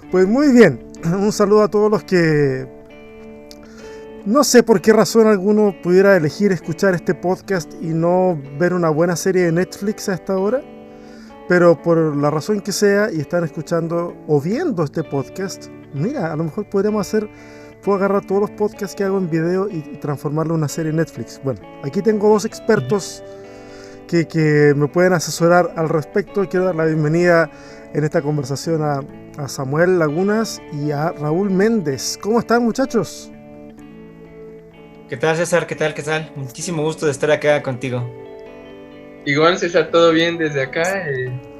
Pues muy bien, un saludo a todos los que no sé por qué razón alguno pudiera elegir escuchar este podcast y no ver una buena serie de Netflix a esta hora, pero por la razón que sea y están escuchando o viendo este podcast, mira, a lo mejor puedo agarrar todos los podcasts que hago en video y transformarlo en una serie de Netflix. Bueno, aquí tengo dos expertos que me pueden asesorar al respecto. Quiero dar la bienvenida en esta conversación a Samuel Lagunas y a Raúl Méndez. ¿Cómo están, muchachos? ¿Qué tal, César? ¿Qué tal? ¿Qué tal? Muchísimo gusto de estar acá contigo. Igual, César, todo bien desde acá.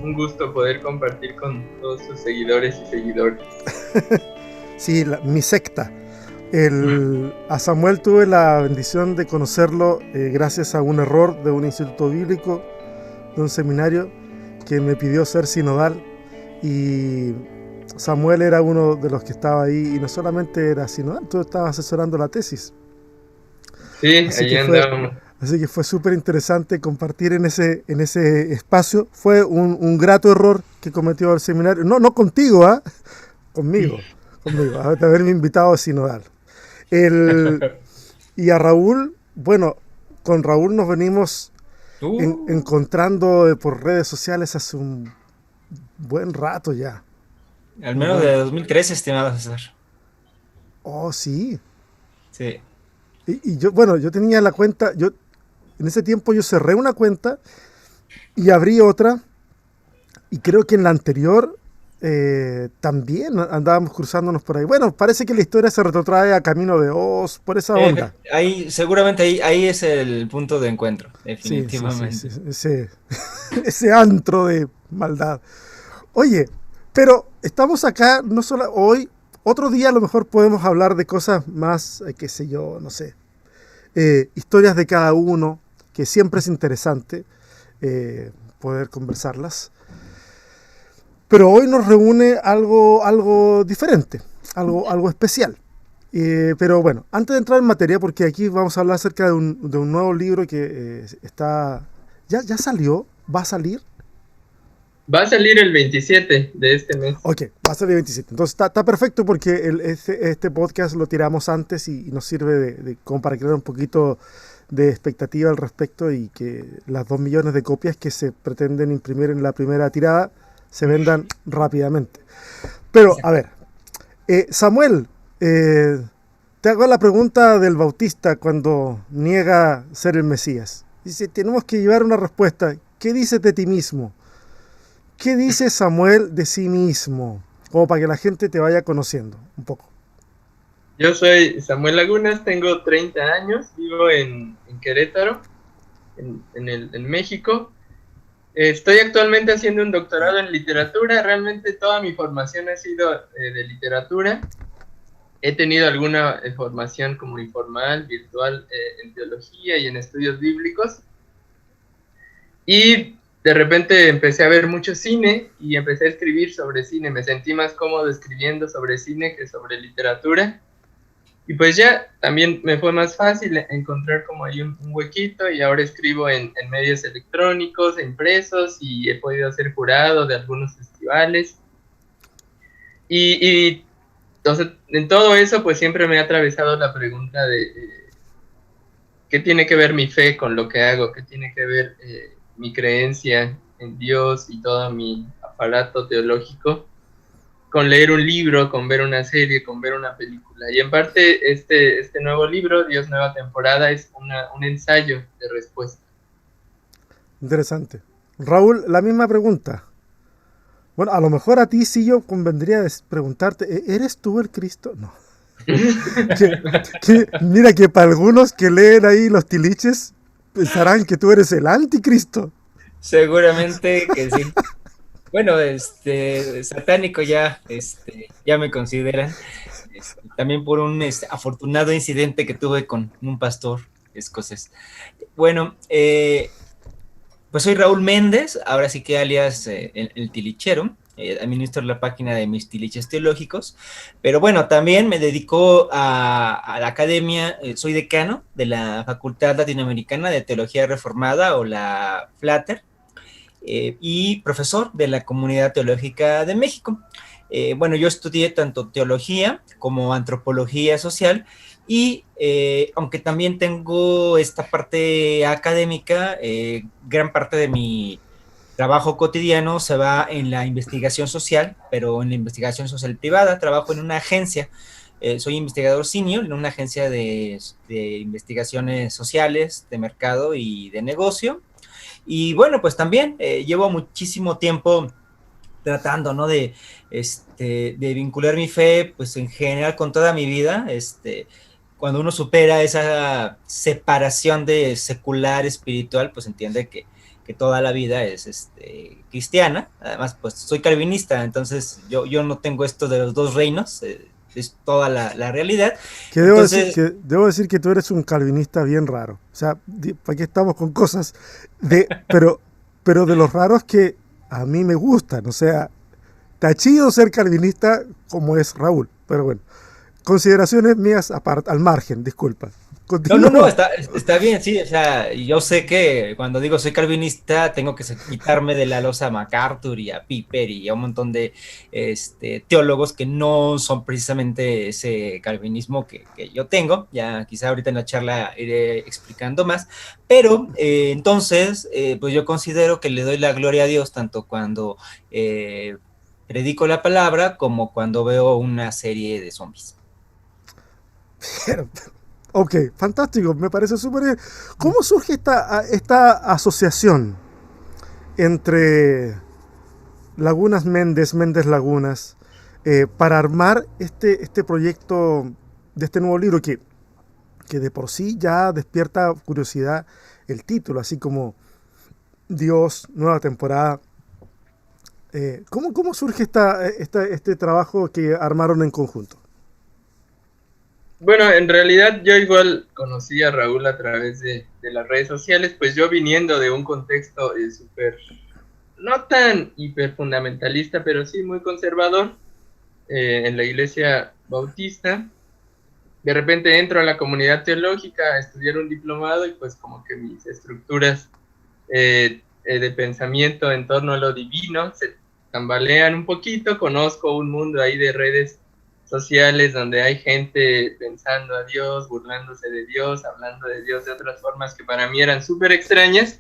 Un gusto poder compartir con todos sus seguidores y seguidores. Sí, mi secta. A Samuel tuve la bendición de conocerlo gracias a un error de un instituto bíblico, de un seminario que me pidió ser sinodal, y Samuel era uno de los que estaba ahí, y no solamente era sinodal, tú estabas asesorando la tesis. Sí, ahí andábamos. Así que fue súper interesante compartir en ese espacio. Fue un grato error que cometió el seminario. No contigo, ¿ah? Conmigo, de haberme invitado a sinodal. Y a Raúl, bueno, con Raúl nos venimos encontrando por redes sociales hace un buen rato ya. Al menos de 2013, estimado César. Oh, sí. Sí. Y yo tenía la cuenta, en ese tiempo yo cerré una cuenta y abrí otra, y creo que en la anterior también andábamos cruzándonos por ahí. Bueno, parece que la historia se retrotrae a Camino de Oz, por esa onda. Seguramente ahí es el punto de encuentro, definitivamente. Sí. Ese antro de maldad. Oye, pero estamos acá no solo hoy, otro día a lo mejor podemos hablar de cosas más, qué sé yo, no sé, historias de cada uno, que siempre es interesante poder conversarlas. Pero hoy nos reúne algo diferente, algo especial. Pero bueno, antes de entrar en materia, porque aquí vamos a hablar acerca de un nuevo libro que está... ¿Ya salió? ¿Va a salir? Va a salir el 27 de este mes. Ok, va a salir el 27. Entonces está perfecto, porque este podcast lo tiramos antes y nos sirve como para crear un poquito de expectativa al respecto, y que las 2 millones de copias que se pretenden imprimir en la primera tirada se vendan rápidamente. Pero, a ver, Samuel, te hago la pregunta del Bautista cuando niega ser el Mesías. Dice, tenemos que llevar una respuesta. ¿Qué dices de ti mismo? ¿Qué dice Samuel de sí mismo? Como para que la gente te vaya conociendo un poco. Yo soy Samuel Lagunas, tengo 30 años, vivo en Querétaro, en México. Estoy actualmente haciendo un doctorado en literatura. Realmente toda mi formación ha sido de literatura. He tenido alguna formación como informal, virtual, en teología y en estudios bíblicos. Y de repente empecé a ver mucho cine y empecé a escribir sobre cine. Me sentí más cómodo escribiendo sobre cine que sobre literatura. Y pues ya también me fue más fácil encontrar como ahí un huequito, y ahora escribo en medios electrónicos, impresos, y he podido ser jurado de algunos festivales. Y entonces, en todo eso pues siempre me ha atravesado la pregunta de ¿qué tiene que ver mi fe con lo que hago? ¿Qué tiene que ver mi creencia en Dios y todo mi aparato teológico con leer un libro, con ver una serie, con ver una película? Y en parte este nuevo libro, Dios Nueva Temporada, es un ensayo de respuesta. Interesante. Raúl, la misma pregunta. Bueno, a lo mejor a ti sí yo convendría preguntarte, ¿eres tú el Cristo? No. Mira que para algunos que leen ahí los tiliches pensarán que tú eres el anticristo. Seguramente que sí. Bueno, satánico ya me consideran. También por un afortunado incidente que tuve con un pastor escocés. Bueno, pues soy Raúl Méndez, ahora sí que alias el Tilichero. Administro la página de mis tiliches teológicos, pero bueno, también me dedico a la academia. Soy decano de la Facultad Latinoamericana de Teología Reformada, o la FLATER, y profesor de la Comunidad Teológica de México. bueno, yo estudié tanto teología como antropología social y aunque también tengo esta parte académica, gran parte de mi trabajo cotidiano se va en la investigación social, pero en la investigación social privada. Trabajo en una agencia, soy investigador senior en una agencia de investigaciones sociales, de mercado y de negocio. Y bueno, pues también llevo muchísimo tiempo tratando, ¿no? De vincular mi fe, pues en general con toda mi vida, cuando uno supera esa separación de secular espiritual, pues entiende que toda la vida es cristiana. Además, pues soy calvinista, entonces yo no tengo esto de los dos reinos, es toda la realidad. Que Entonces, debo decir que tú eres un calvinista bien raro. O sea, ¿para qué estamos con cosas pero de los raros que a mí me gustan? O sea, está chido ser calvinista como es Raúl. Pero bueno, consideraciones mías al margen, disculpa. no, está bien, sí, o sea, yo sé que cuando digo soy calvinista tengo que quitarme de la losa a MacArthur y a Piper y a un montón de teólogos que no son precisamente ese calvinismo que yo tengo. Ya quizá ahorita en la charla iré explicando más, pero entonces, pues yo considero que le doy la gloria a Dios tanto cuando predico la palabra como cuando veo una serie de zombies. Ok, fantástico, me parece súper bien. ¿Cómo surge esta asociación entre Lagunas Méndez Lagunas, para armar este proyecto de este nuevo libro que de por sí ya despierta curiosidad el título, así como Dios, nueva temporada? ¿Cómo surge este trabajo que armaron en conjunto? Bueno, en realidad yo igual conocí a Raúl a través de las redes sociales, pues yo viniendo de un contexto súper, no tan hiperfundamentalista, pero sí muy conservador, en la iglesia bautista. De repente entro a la comunidad teológica a estudiar un diplomado y pues como que mis estructuras de pensamiento en torno a lo divino se tambalean un poquito. Conozco un mundo ahí de redes sociales donde hay gente pensando a Dios, burlándose de Dios, hablando de Dios de otras formas que para mí eran súper extrañas,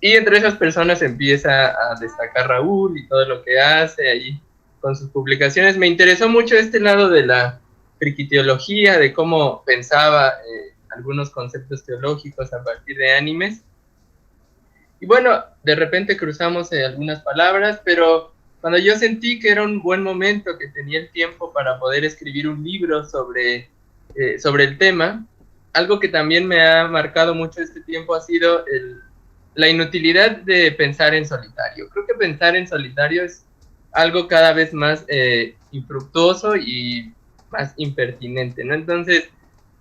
y entre esas personas empieza a destacar Raúl y todo lo que hace ahí con sus publicaciones. Me interesó mucho este lado de la friquiteología, de cómo pensaba algunos conceptos teológicos a partir de animes. Y bueno, de repente cruzamos algunas palabras, pero cuando yo sentí que era un buen momento, que tenía el tiempo para poder escribir un libro sobre el tema, algo que también me ha marcado mucho este tiempo ha sido la inutilidad de pensar en solitario. Creo que pensar en solitario es algo cada vez más infructuoso y más impertinente, ¿no? Entonces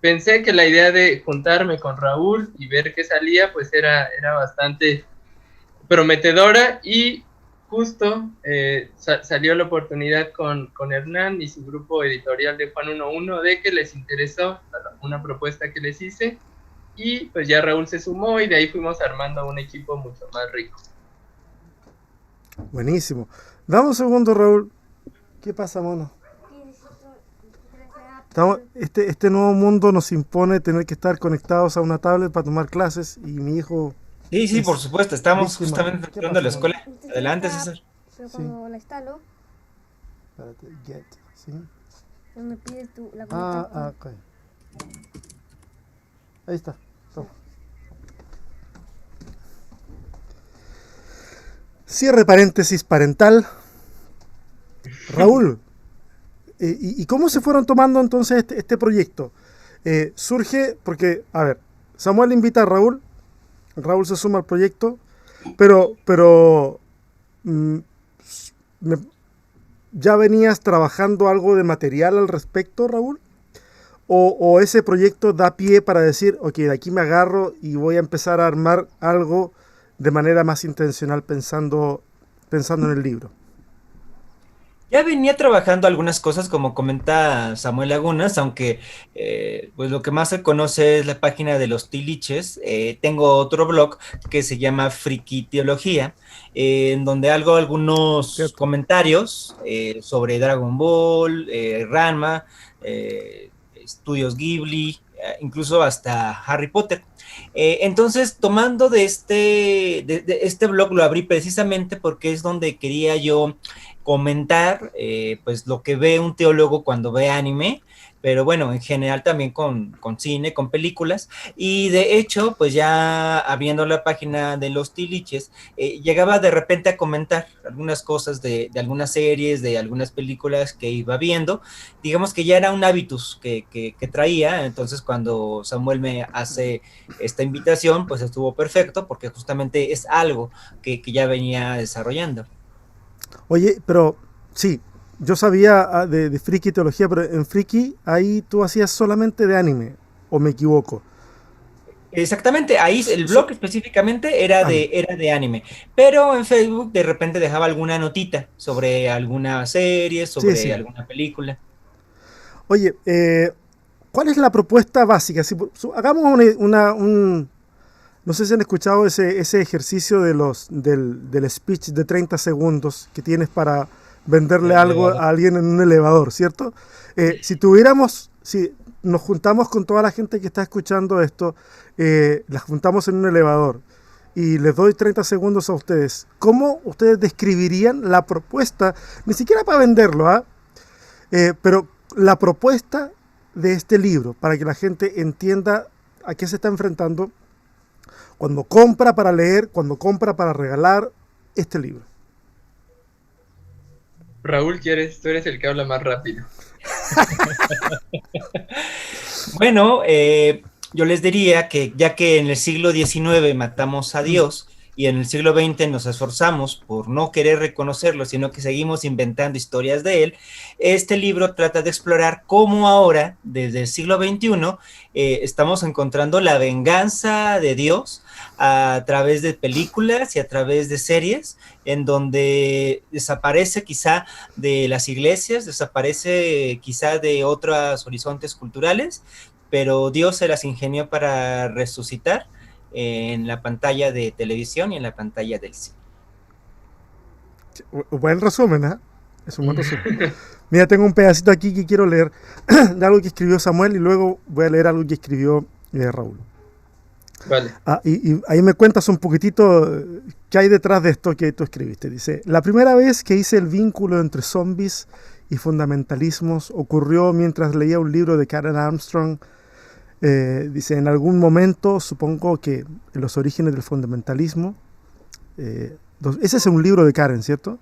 pensé que la idea de juntarme con Raúl y ver qué salía, pues era bastante prometedora, y justo salió la oportunidad con Hernán y su grupo editorial de Juan 1.1 de que les interesó una propuesta que les hice, y pues ya Raúl se sumó y de ahí fuimos armando un equipo mucho más rico. Buenísimo. Dame un segundo, Raúl. ¿Qué pasa, mono? Este nuevo mundo nos impone tener que estar conectados a una tablet para tomar clases, y mi hijo... Sí, por supuesto, estamos víctima. justamente entrando a la escuela. Adelante, César. Pero cuando la instalo, Espérate, get, ¿sí? me pides la comunicación. Ok. Ahí está. Toma. Cierre paréntesis parental. Raúl, ¿y cómo se fueron tomando entonces este proyecto? Surge porque, a ver, Samuel invita a Raúl se suma al proyecto, pero ¿ya venías trabajando algo de material al respecto, Raúl? ¿O ese proyecto da pie para decir, ok, de aquí me agarro y voy a empezar a armar algo de manera más intencional pensando en el libro? Ya venía trabajando algunas cosas, como comenta Samuel Lagunas, aunque pues lo que más se conoce es la página de los Tiliches. Tengo otro blog que se llama Friki Teología, en donde hago algunos ¿Cierto? comentarios sobre Dragon Ball, Ranma, Estudios Ghibli, incluso hasta Harry Potter. Entonces, tomando de este blog, lo abrí precisamente porque es donde quería yo comentar pues lo que ve un teólogo cuando ve anime, pero bueno, en general también con cine, con películas, y de hecho, pues ya abriendo la página de los Tiliches, llegaba de repente a comentar algunas cosas de algunas series, de algunas películas que iba viendo, digamos que ya era un hábitus que traía, entonces cuando Samuel me hace esta invitación, pues estuvo perfecto, porque justamente es algo que ya venía desarrollando. Oye, pero sí, yo sabía de Friki Teología, pero en Friki ahí tú hacías solamente de anime, o me equivoco. Exactamente, ahí el So- blog específicamente era anime. era de anime, pero en Facebook de repente dejaba alguna notita sobre alguna serie, Sí, sobre sí. alguna película. Oye, ¿cuál es la propuesta básica? Si, hagamos no sé si han escuchado ese ejercicio del speech de 30 segundos que tienes para venderle El algo elevador. a alguien en un elevador, ¿cierto? Si nos juntamos con toda la gente que está escuchando esto, las juntamos en un elevador y les doy 30 segundos a ustedes, ¿cómo ustedes describirían la propuesta? Ni siquiera para venderlo, ¿ah? Pero la propuesta de este libro, para que la gente entienda a qué se está enfrentando cuando compra para leer, cuando compra para regalar este libro. Raúl, tú eres el que habla más rápido. Bueno, yo les diría que ya que en el siglo XIX matamos a Dios y en el siglo XX nos esforzamos por no querer reconocerlo, sino que seguimos inventando historias de él, este libro trata de explorar cómo ahora, desde el siglo XXI, estamos encontrando la venganza de Dios a través de películas y a través de series, en donde desaparece quizá de las iglesias, desaparece quizá de otros horizontes culturales, pero Dios se las ingenió para resucitar en la pantalla de televisión y en la pantalla del cine. Buen resumen, ¿eh? Es un buen resumen. Mira, tengo un pedacito aquí que quiero leer de algo que escribió Samuel y luego voy a leer algo que escribió Raúl. Vale. Y ahí me cuentas un poquitito qué hay detrás de esto que tú escribiste. Dice, la primera vez que hice el vínculo entre zombies y fundamentalismos ocurrió mientras leía un libro de Karen Armstrong. Dice, en algún momento, supongo que en los orígenes del fundamentalismo, ese es un libro de Karen, ¿cierto?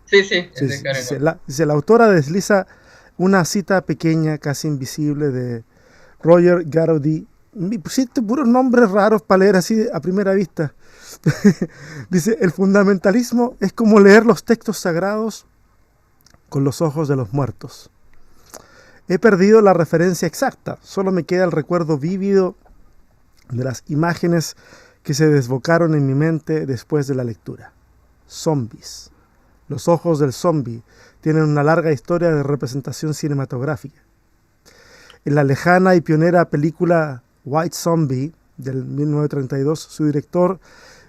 Sí, Sí, es de Karen. dice, la autora desliza una cita pequeña, casi invisible, de Roger Garaudy. Me pusiste puros nombres raros para leer así a primera vista. Dice, el fundamentalismo es como leer los textos sagrados con los ojos de los muertos. He perdido la referencia exacta, solo me queda el recuerdo vívido de las imágenes que se desbocaron en mi mente después de la lectura. Zombies. Los ojos del zombie tienen una larga historia de representación cinematográfica. En la lejana y pionera película White Zombie del 1932, su director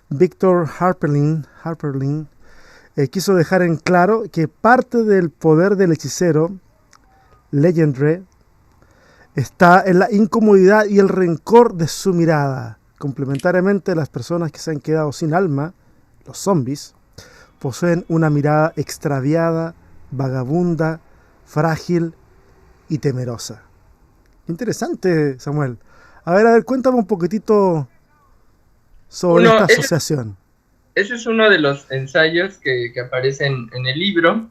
Victor Harperling quiso dejar en claro que parte del poder del hechicero Legendre está en la incomodidad y el rencor de su mirada. Complementariamente, las personas que se han quedado sin alma, los zombies, poseen una mirada extraviada, vagabunda, frágil y temerosa. Interesante, Samuel. A ver, cuéntame un poquitito sobre esta asociación. Ese es uno de los ensayos que aparecen en el libro,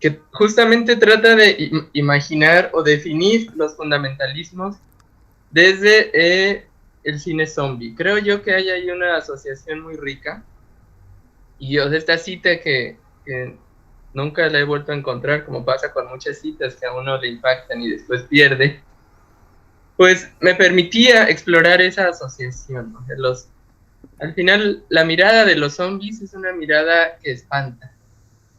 que justamente trata de imaginar o definir los fundamentalismos desde el cine zombie. Creo yo que hay ahí una asociación muy rica. Y yo de esta cita que nunca la he vuelto a encontrar, como pasa con muchas citas que a uno le impactan y después pierde, pues me permitía explorar esa asociación, ¿no? Al final, la mirada de los zombies es una mirada que espanta.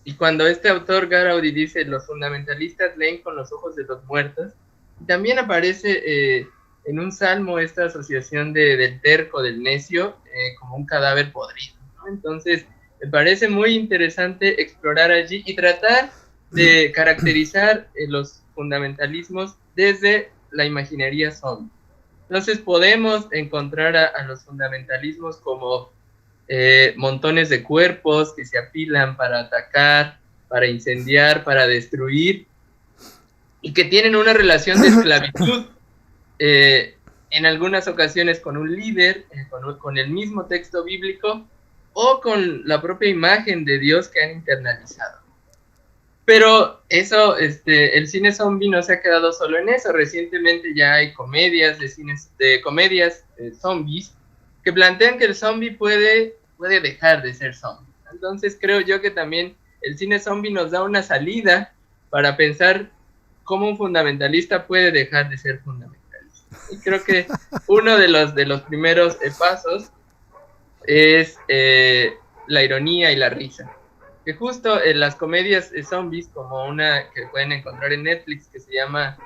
Y cuando este autor Garaudi dice, los fundamentalistas leen con los ojos de los muertos, también aparece en un salmo esta asociación del terco, del necio, como un cadáver podrido, ¿no? Entonces, me parece muy interesante explorar allí y tratar de caracterizar los fundamentalismos desde la imaginería zombie. Entonces podemos encontrar a los fundamentalismos como montones de cuerpos que se apilan para atacar, para incendiar, para destruir, y que tienen una relación de esclavitud, en algunas ocasiones con un líder, con el mismo texto bíblico, o con la propia imagen de Dios que han internalizado. Pero eso, el cine zombie no se ha quedado solo en eso. Recientemente ya hay comedias zombies que plantean que el zombie puede dejar de ser zombie. Entonces creo yo que también el cine zombie nos da una salida para pensar cómo un fundamentalista puede dejar de ser fundamentalista. Y creo que uno de los primeros pasos es la ironía y la risa. Que justo en las comedias zombies, como una que pueden encontrar en Netflix, que se llama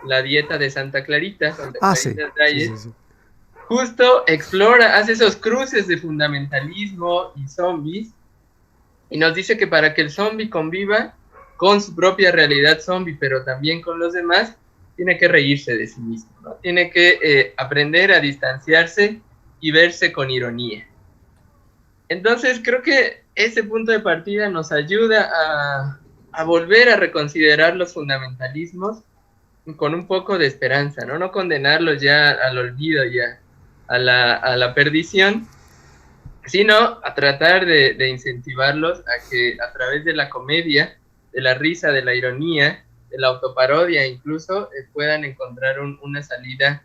La Dieta de Santa Clarita, sí. Justo hace esos cruces de fundamentalismo y zombies, y nos dice que para que el zombie conviva con su propia realidad zombie, pero también con los demás, tiene que reírse de sí mismo, ¿no? Tiene que aprender a distanciarse y verse con ironía. Entonces creo que ese punto de partida nos ayuda a volver a reconsiderar los fundamentalismos con un poco de esperanza, ¿no? No condenarlos ya al olvido, ya a la perdición, sino a tratar de incentivarlos a que a través de la comedia, de la risa, de la ironía, de la autoparodia incluso, puedan encontrar una salida,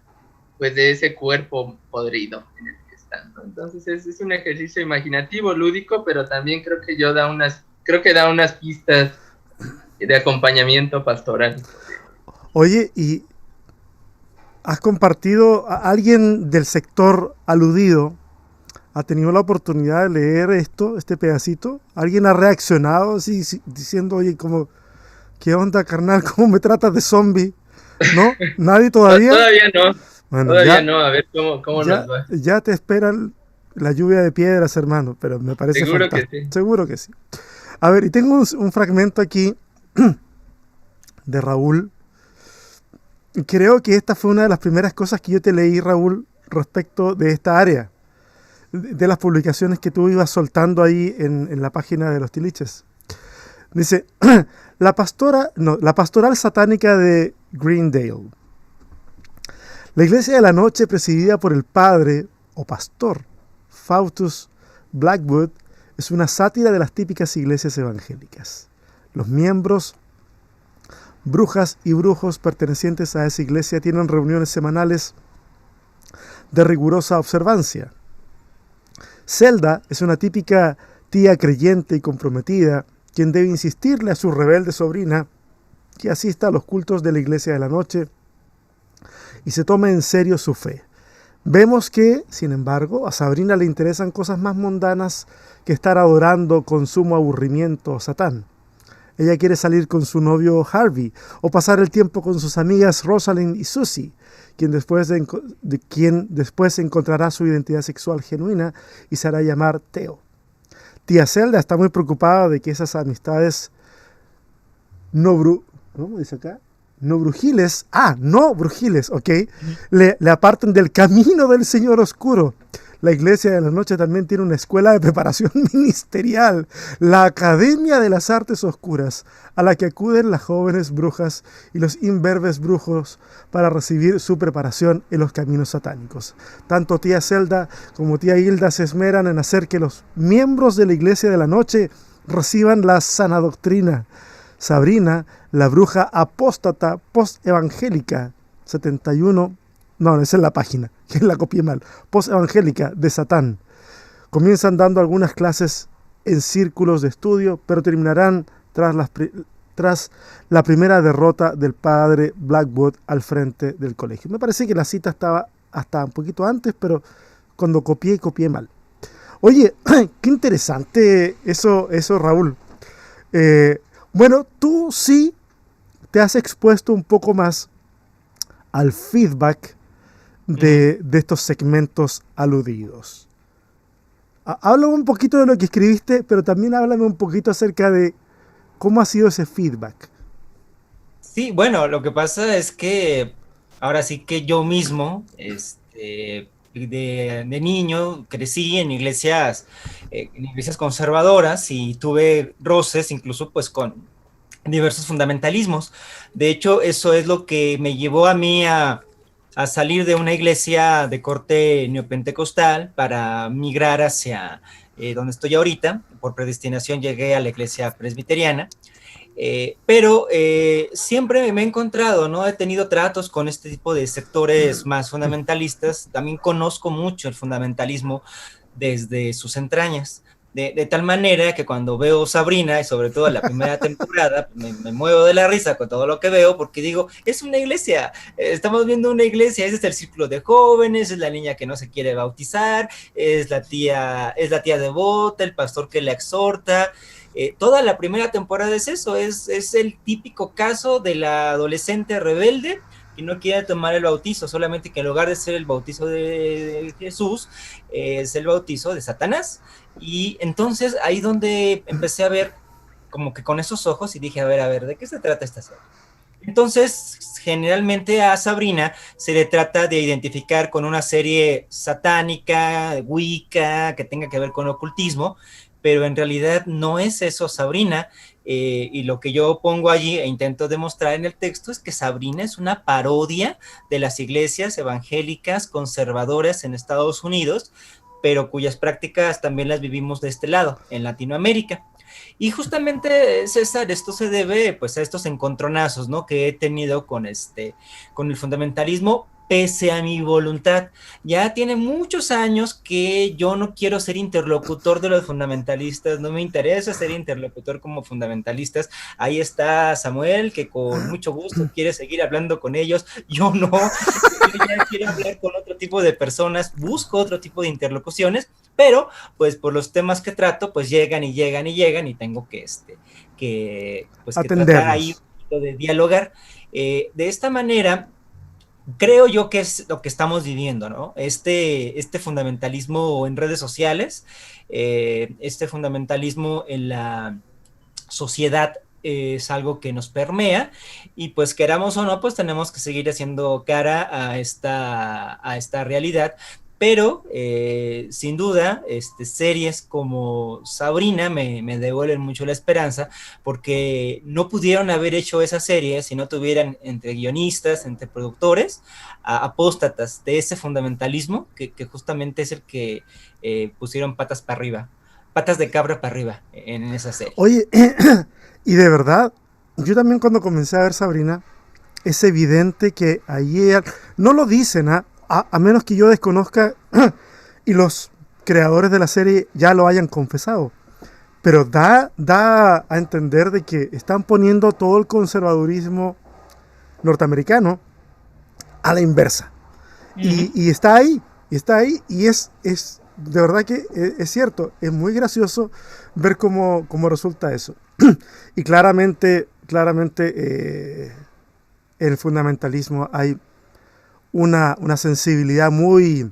pues, de ese cuerpo podrido en el que están, ¿no? Entonces es un ejercicio imaginativo, lúdico, pero también creo que da unas pistas de acompañamiento pastoral. Oye, ¿y has compartido, a alguien del sector aludido ha tenido la oportunidad de leer este pedacito? ¿Alguien ha reaccionado así diciendo, oye, qué onda, carnal, cómo me tratas de zombie? ¿No? ¿Nadie todavía? Todavía no. Bueno, todavía no, a ver cómo nos va. Ya te esperan la lluvia de piedras, hermano, pero me parece Seguro fantástico. que sí. Seguro que sí. A ver, y tengo un fragmento aquí de Raúl. Creo que esta fue una de las primeras cosas que yo te leí, Raúl, respecto de esta área, de las publicaciones que tú ibas soltando ahí en la página de los Tiliches. Dice, la pastoral satánica de Greendale. La iglesia de la noche, presidida por el padre o pastor Faustus Blackwood, es una sátira de las típicas iglesias evangélicas. Los miembros, brujas y brujos pertenecientes a esa iglesia tienen reuniones semanales de rigurosa observancia. Zelda es una típica tía creyente y comprometida, quien debe insistirle a su rebelde sobrina que asista a los cultos de la iglesia de la noche y se tome en serio su fe. Vemos que, sin embargo, a Sabrina le interesan cosas más mundanas que estar adorando con sumo aburrimiento a Satán. Ella quiere salir con su novio Harvey o pasar el tiempo con sus amigas Rosalind y Susie, quien después encontrará su identidad sexual genuina y se hará llamar Theo. Tía Zelda está muy preocupada de que esas amistades no brujiles, ok, le aparten del camino del Señor Oscuro. La iglesia de la noche también tiene una escuela de preparación ministerial, la Academia de las Artes Oscuras, a la que acuden las jóvenes brujas y los imberbes brujos para recibir su preparación en los caminos satánicos. Tanto tía Zelda como tía Hilda se esmeran en hacer que los miembros de la iglesia de la noche reciban la sana doctrina. Sabrina, la bruja apóstata post-evangélica, 71, no, esa es la página, que la copié mal, post-evangélica de Satán. Comienzan dando algunas clases en círculos de estudio, pero terminarán tras la primera derrota del padre Blackwood al frente del colegio. Me parece que la cita estaba hasta un poquito antes, pero cuando copié mal. Oye, qué interesante eso, Raúl. Bueno, tú sí te has expuesto un poco más al feedback de estos segmentos aludidos. Háblame un poquito de lo que escribiste, pero también háblame un poquito acerca de cómo ha sido ese feedback. Sí, bueno, lo que pasa es que ahora sí que yo mismo, de niño, crecí en iglesias conservadoras y tuve roces incluso pues con diversos fundamentalismos. De hecho, eso es lo que me llevó a mí a salir de una iglesia de corte neopentecostal para migrar hacia donde estoy ahorita. Por predestinación llegué a la iglesia presbiteriana. Pero siempre me he encontrado, ¿no? He tenido tratos con este tipo de sectores más fundamentalistas. También conozco mucho el fundamentalismo desde sus entrañas. De tal manera que cuando veo Sabrina, y sobre todo la primera temporada, me muevo de la risa con todo lo que veo, porque digo, es una iglesia, estamos viendo una iglesia, ese es el círculo de jóvenes, es la niña que no se quiere bautizar, es la tía devota, el pastor que la exhorta. Toda la primera temporada es eso, es el típico caso de la adolescente rebelde que no quiere tomar el bautizo, solamente que en lugar de ser el bautizo de Jesús, es el bautizo de Satanás. Y entonces ahí donde empecé a ver como que con esos ojos y dije, a ver, ¿de qué se trata esta serie? Entonces, generalmente a Sabrina se le trata de identificar con una serie satánica, wicca, que tenga que ver con ocultismo, pero en realidad no es eso Sabrina. Y lo que yo pongo allí e intento demostrar en el texto es que Sabrina es una parodia de las iglesias evangélicas conservadoras en Estados Unidos, pero cuyas prácticas también las vivimos de este lado, en Latinoamérica. Y justamente, César, esto se debe pues a estos encontronazos, ¿no? Que he tenido con el fundamentalismo, pese a mi voluntad. Ya tiene muchos años que yo no quiero ser interlocutor de los fundamentalistas, no me interesa ser interlocutor como fundamentalistas. Ahí está Samuel, que con mucho gusto quiere seguir hablando con ellos. Yo no, yo ya quiero hablar con otro tipo de personas, busco otro tipo de interlocuciones, pero pues por los temas que trato, pues llegan y tengo que tratar ahí un poquito de dialogar. De esta manera, creo yo que es lo que estamos viviendo, ¿no? Este fundamentalismo en redes sociales, este fundamentalismo en la sociedad es algo que nos permea y pues queramos o no, pues tenemos que seguir haciendo cara a esta realidad. Pero sin duda, series como Sabrina me devuelven mucho la esperanza, porque no pudieron haber hecho esa serie si no tuvieran entre guionistas, entre productores, apóstatas de ese fundamentalismo que justamente es el que pusieron patas para arriba, patas de cabra para arriba en esa serie. Oye, y de verdad, yo también cuando comencé a ver Sabrina, es evidente que ayer, no lo dicen, a menos que yo desconozca y los creadores de la serie ya lo hayan confesado, pero da a entender de que están poniendo todo el conservadurismo norteamericano a la inversa. Y está ahí, y es de verdad que es cierto, es muy gracioso ver cómo resulta eso. Y claramente en el fundamentalismo hay una sensibilidad muy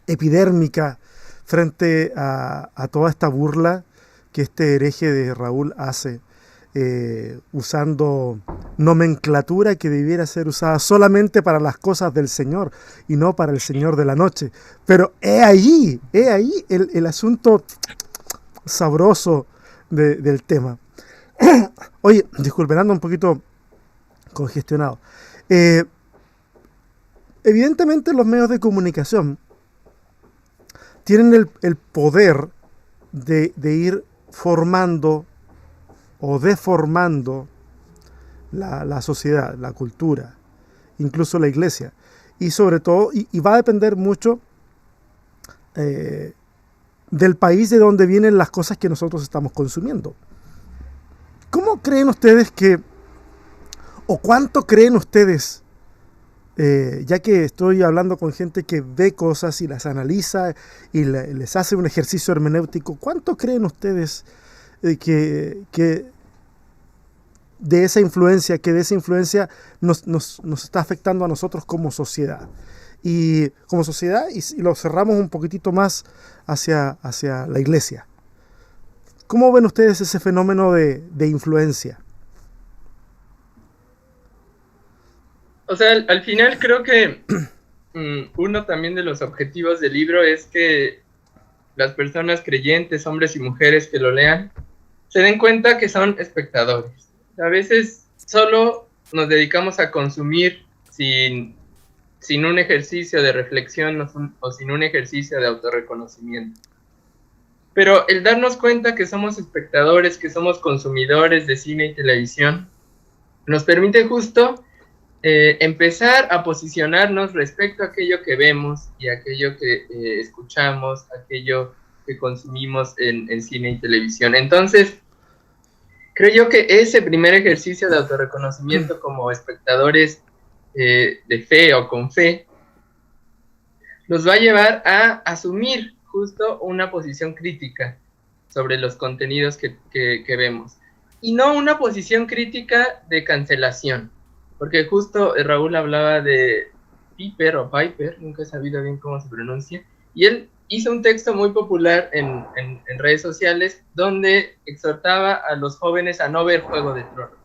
epidérmica frente a toda esta burla que este hereje de Raúl hace, usando nomenclatura que debiera ser usada solamente para las cosas del Señor y no para el Señor de la noche. Pero he ahí el asunto sabroso del tema. Oye, disculpen, ando un poquito congestionado. Evidentemente los medios de comunicación tienen el poder de ir formando o deformando la sociedad, la cultura, incluso la iglesia. Y sobre todo, y va a depender mucho del país de donde vienen las cosas que nosotros estamos consumiendo. ¿Cómo creen ustedes o cuánto creen ustedes, ya que estoy hablando con gente que ve cosas y las analiza y les hace un ejercicio hermenéutico, cuánto creen ustedes que de esa influencia, nos está afectando a nosotros como sociedad. Y como sociedad, y lo cerramos un poquitito más hacia la iglesia. ¿Cómo ven ustedes ese fenómeno de influencia? O sea, al final creo que uno también de los objetivos del libro es que las personas creyentes, hombres y mujeres que lo lean, se den cuenta que son espectadores. A veces solo nos dedicamos a consumir sin un ejercicio de reflexión o sin un ejercicio de autorreconocimiento. Pero el darnos cuenta que somos espectadores, que somos consumidores de cine y televisión, nos permite justo empezar a posicionarnos respecto a aquello que vemos y aquello que escuchamos, aquello que consumimos en cine y televisión. Entonces, creo yo que ese primer ejercicio de autorreconocimiento como espectadores de fe o con fe nos va a llevar a asumir justo una posición crítica sobre los contenidos que vemos. Y no una posición crítica de cancelación. Porque justo Raúl hablaba de Piper o Piper, nunca he sabido bien cómo se pronuncia, y él hizo un texto muy popular en redes sociales donde exhortaba a los jóvenes a no ver Juego de Tronos,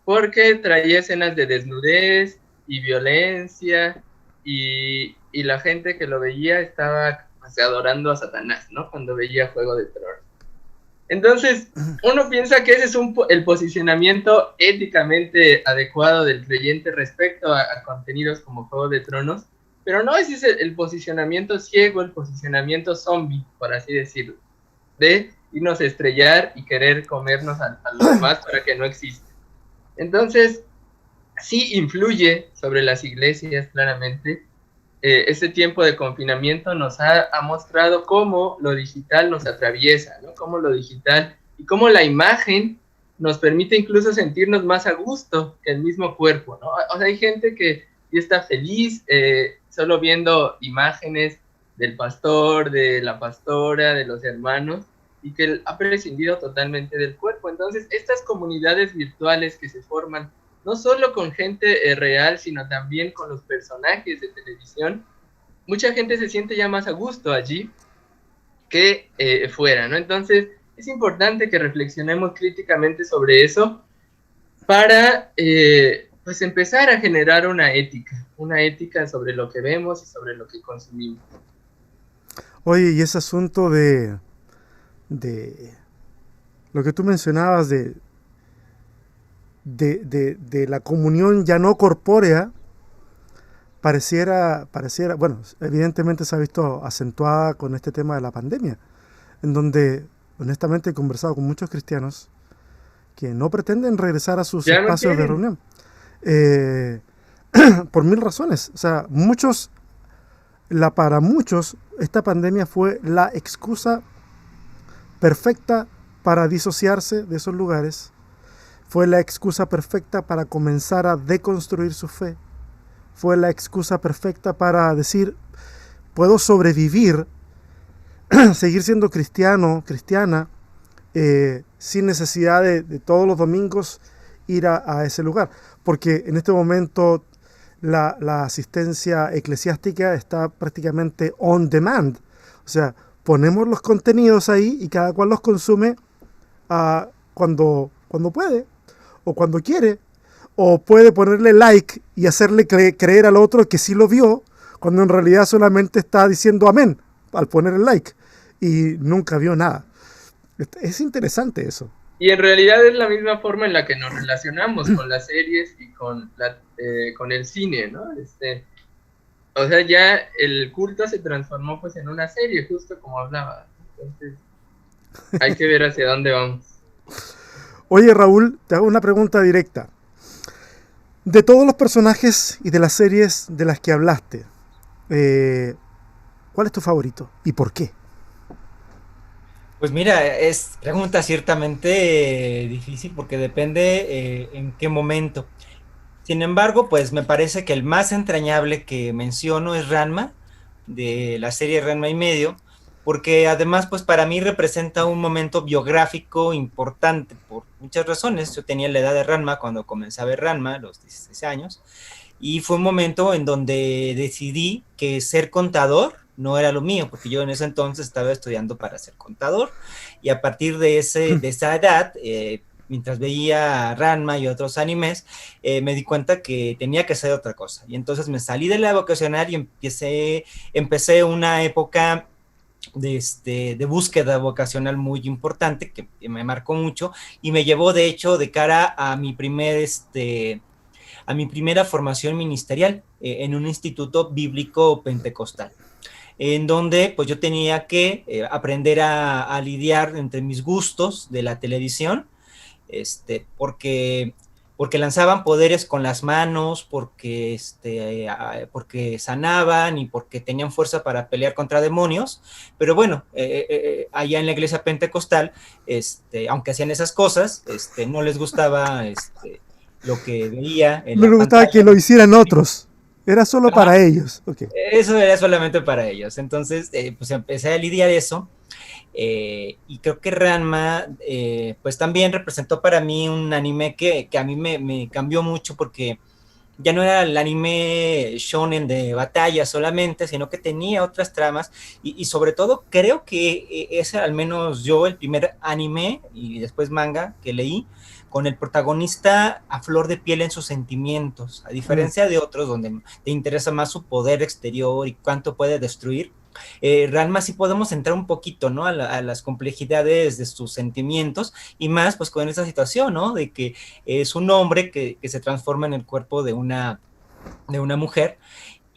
porque traía escenas de desnudez y violencia, y la gente que lo veía estaba adorando a Satanás, ¿no? Cuando veía Juego de Tronos. Entonces, uno piensa que ese es el posicionamiento éticamente adecuado del creyente respecto a contenidos como Juego de Tronos, pero no, ese es el posicionamiento ciego, el posicionamiento zombie, por así decirlo, de irnos a estrellar y querer comernos a los demás para que no exista. Entonces, sí influye sobre las iglesias, claramente. Este tiempo de confinamiento nos ha mostrado cómo lo digital nos atraviesa, ¿no? Cómo lo digital y cómo la imagen nos permite incluso sentirnos más a gusto que el mismo cuerpo, ¿no? O sea, hay gente que ya está feliz solo viendo imágenes del pastor, de la pastora, de los hermanos, y que ha prescindido totalmente del cuerpo. Entonces, estas comunidades virtuales que se forman no solo con gente real, sino también con los personajes de televisión, mucha gente se siente ya más a gusto allí que fuera, ¿no? Entonces, es importante que reflexionemos críticamente sobre eso para, pues, empezar a generar una ética sobre lo que vemos y sobre lo que consumimos. Oye, y ese asunto de lo que tú mencionabas de la comunión ya no corpórea, pareciera, bueno, evidentemente se ha visto acentuada con este tema de la pandemia, en donde honestamente he conversado con muchos cristianos que no pretenden regresar a sus espacios de reunión. Por mil razones. O sea, para muchos esta pandemia fue la excusa perfecta para disociarse de esos lugares. Fue la excusa perfecta para comenzar a deconstruir su fe. Fue la excusa perfecta para decir, puedo sobrevivir, seguir siendo cristiana, sin necesidad de todos los domingos ir a ese lugar. Porque en este momento la asistencia eclesiástica está prácticamente on demand. O sea, ponemos los contenidos ahí y cada cual los consume cuando puede o cuando quiere, o puede ponerle like y hacerle creer al otro que sí lo vio, cuando en realidad solamente está diciendo amén al poner el like y nunca vio nada. Es interesante eso. Y en realidad es la misma forma en la que nos relacionamos con las series y con el cine, ¿no? O sea, ya el culto se transformó pues en una serie, justo como hablaba. Entonces, hay que ver hacia dónde vamos. Oye, Raúl, te hago una pregunta directa. De todos los personajes y de las series de las que hablaste, ¿cuál es tu favorito y por qué? Pues mira, es pregunta ciertamente difícil porque depende en qué momento. Sin embargo, pues me parece que el más entrañable que menciono es Ranma, de la serie Ranma y medio, porque además pues para mí representa un momento biográfico importante por muchas razones. Yo tenía la edad de Ranma cuando comencé a ver Ranma, a los 16 años, y fue un momento en donde decidí que ser contador no era lo mío, porque yo en ese entonces estaba estudiando para ser contador, y a partir de esa edad, mientras veía Ranma y otros animes, me di cuenta que tenía que hacer otra cosa. Y entonces me salí de la vocacional y empecé una época de búsqueda vocacional muy importante que me marcó mucho y me llevó de hecho de cara a mi primera formación ministerial en un instituto bíblico pentecostal, en donde pues yo tenía que aprender a lidiar entre mis gustos de la televisión, porque lanzaban poderes con las manos, porque sanaban y porque tenían fuerza para pelear contra demonios, pero bueno, allá en la iglesia pentecostal, aunque hacían esas cosas, no les gustaba lo que veía en No la les gustaba pantalla. que lo hicieran otros. Era solo para ellos. Okay. Eso era solamente para ellos. Entonces, pues empecé a lidiar eso. Y creo que Ranma, pues también representó para mí un anime que a mí me cambió mucho, porque ya no era el anime shonen de batalla solamente, sino que tenía otras tramas, y sobre todo creo que es al menos yo el primer anime y después manga que leí con el protagonista a flor de piel en sus sentimientos, a diferencia de otros donde te interesa más su poder exterior y cuánto puede destruir. Ranma sí podemos entrar un poquito, ¿no? A las complejidades de sus sentimientos, y más pues con esa situación, ¿no? De que es un hombre que se transforma en el cuerpo de una mujer.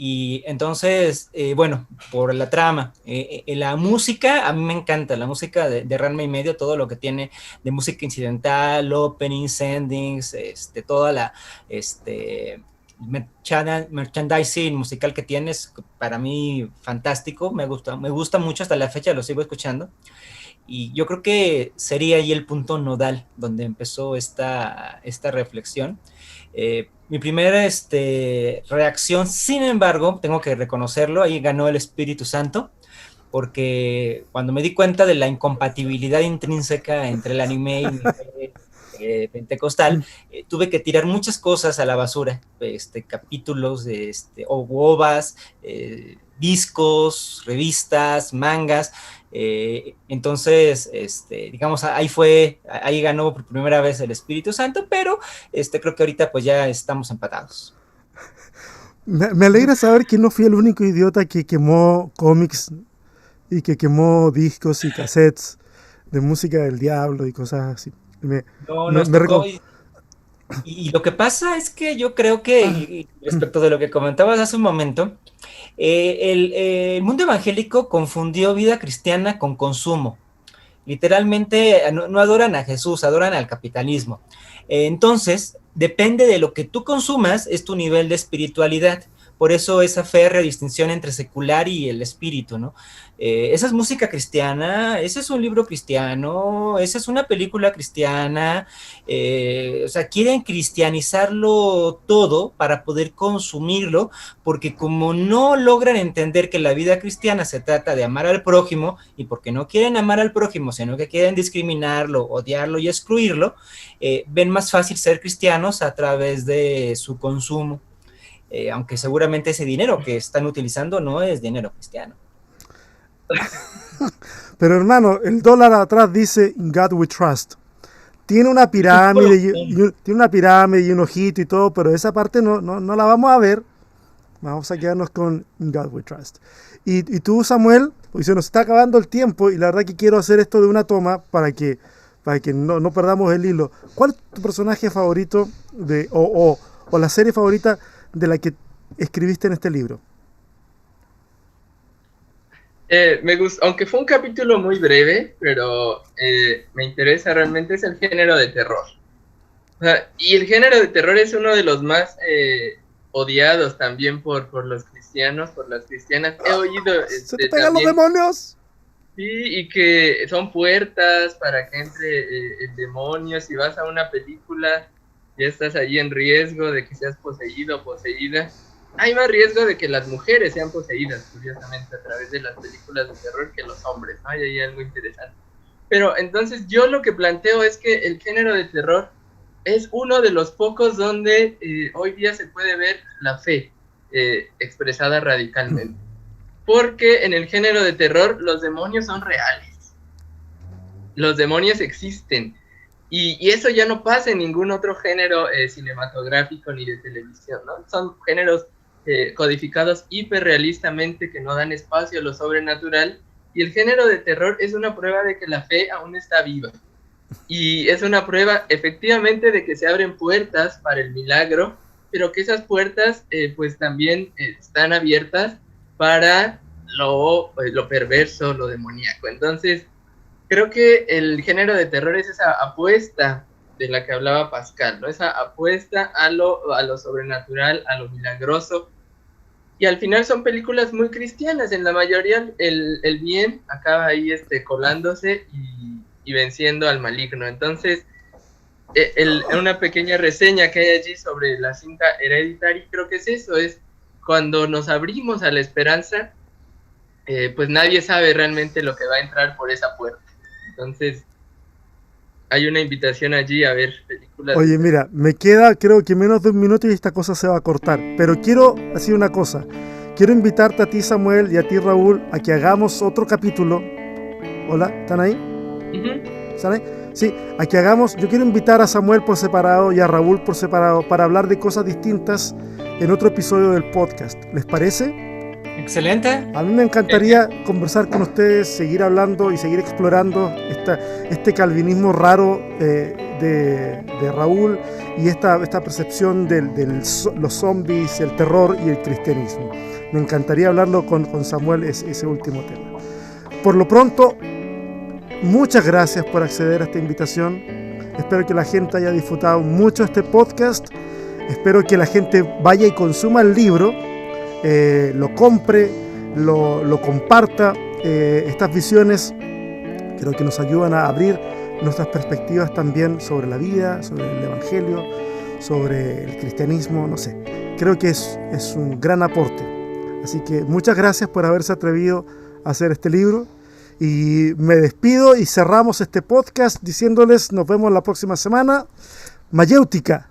Y entonces, bueno, por la trama, la música, a mí me encanta, la música de Ranma y medio, todo lo que tiene de música incidental, openings, endings, toda la, merchandising musical que tienes, para mí fantástico, me gusta mucho, hasta la fecha lo sigo escuchando, y yo creo que sería ahí el punto nodal donde empezó esta reflexión. Mi primera reacción, sin embargo, tengo que reconocerlo, ahí ganó el Espíritu Santo, porque cuando me di cuenta de la incompatibilidad intrínseca entre el anime y mi fe pentecostal, tuve que tirar muchas cosas a la basura, capítulos o ovas, discos, revistas, mangas. Entonces, digamos, ahí ganó por primera vez el Espíritu Santo, pero creo que ahorita pues ya estamos empatados. Me alegra saber que no fui el único idiota que quemó cómics y que quemó discos y cassettes de música del diablo y cosas así. Nos tocó, y lo que pasa es que yo creo que, respecto de lo que comentabas hace un momento, el mundo evangélico confundió vida cristiana con consumo. Literalmente no adoran a Jesús, adoran al capitalismo. Entonces, depende de lo que tú consumas, es tu nivel de espiritualidad. Por eso esa férrea distinción entre secular y el espíritu, ¿no? Esa es música cristiana, ese es un libro cristiano, esa es una película cristiana. O sea, quieren cristianizarlo todo para poder consumirlo, porque como no logran entender que la vida cristiana se trata de amar al prójimo, y porque no quieren amar al prójimo, sino que quieren discriminarlo, odiarlo y excluirlo, ven más fácil ser cristianos a través de su consumo. Aunque seguramente ese dinero que están utilizando no es dinero cristiano. Pero hermano, el dólar atrás dice In God We Trust. Tiene una pirámide y un ojito y todo, pero esa parte no la vamos a ver. Vamos a quedarnos con In God We Trust. Y tú, Samuel, porque se nos está acabando el tiempo y la verdad que quiero hacer esto de una toma para que no perdamos el hilo. ¿Cuál es tu personaje favorito o la serie favorita de la que escribiste en este libro? Me gusta, aunque fue un capítulo muy breve, pero me interesa realmente, es el género de terror. O sea, y el género de terror es uno de los más odiados también por los cristianos, por las cristianas. He oído... ¡Se te pegan los demonios! Sí, y que son puertas para que entre el demonio. Si vas a una película, ya estás allí en riesgo de que seas poseído o poseída. hay más riesgo de que las mujeres sean poseídas, curiosamente, a través de las películas de terror que los hombres, ¿no? Hay ahí algo interesante. Pero entonces yo lo que planteo es que el género de terror es uno de los pocos donde hoy día se puede ver la fe expresada radicalmente. Porque en el género de terror los demonios son reales. Los demonios existen. Y eso ya no pasa en ningún otro género cinematográfico ni de televisión, ¿no? Son géneros codificados hiperrealistamente que no dan espacio a lo sobrenatural. Y el género de terror es una prueba de que la fe aún está viva. Y es una prueba efectivamente de que se abren puertas para el milagro, pero que esas puertas pues también están abiertas para lo perverso, lo demoníaco. Entonces, creo que el género de terror es esa apuesta de la que hablaba Pascal, ¿no? Esa apuesta a lo sobrenatural, a lo milagroso. Y al final son películas muy cristianas. En la mayoría el bien acaba ahí colándose y venciendo al maligno. Entonces, una pequeña reseña que hay allí sobre la cinta Hereditary, creo que es eso, es cuando nos abrimos a la esperanza, pues nadie sabe realmente lo que va a entrar por esa puerta. Entonces, hay una invitación allí a ver películas. Oye, mira, me queda creo que menos de un minuto y esta cosa se va a cortar. Pero quiero decir una cosa. Quiero invitarte a ti, Samuel, y a ti, Raúl, a que hagamos otro capítulo. Hola, ¿están ahí? Uh-huh. ¿Están ahí? Sí, a que hagamos. Yo quiero invitar a Samuel por separado y a Raúl por separado para hablar de cosas distintas en otro episodio del podcast. ¿Les parece? Excelente. A mí me encantaría conversar con ustedes, seguir hablando y seguir explorando este calvinismo raro de Raúl y esta percepción de los zombies, el terror y el cristianismo. Me encantaría hablarlo con Samuel, ese último tema. Por lo pronto, muchas gracias por acceder a esta invitación. Espero que la gente haya disfrutado mucho este podcast. Espero que la gente vaya y consuma el libro. Lo compre, lo comparta. Estas visiones creo que nos ayudan a abrir nuestras perspectivas también sobre la vida, sobre el evangelio, sobre el cristianismo, no sé. Creo que es un gran aporte. Así que muchas gracias por haberse atrevido a hacer este libro. Y me despido y cerramos este podcast diciéndoles nos vemos la próxima semana. Mayéutica.